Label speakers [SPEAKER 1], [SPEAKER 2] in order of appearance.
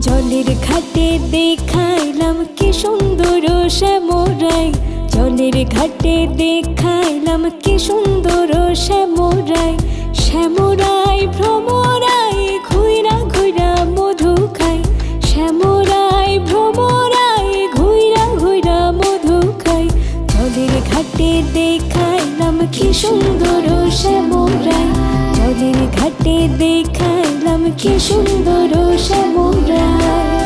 [SPEAKER 1] জলের ঘাটে দেখাইলাম কি সুন্দর শ্যামরাই, জলের ঘাটে দেখাইলাম কি সুন্দর শ্যামরাই। শ্যামরাই ভ্রমরাই ঘুইরা ঘুইরা মধু খাই, শ্যামরাই ভ্রমরাই ঘুইরা ঘুইরা মধু খাই। জলের ঘাটে দেখাইলাম কি সুন্দর শ্যামরাই, জলের ঘাটে দেখাইলাম কি সুন্দর শ্যামরাই।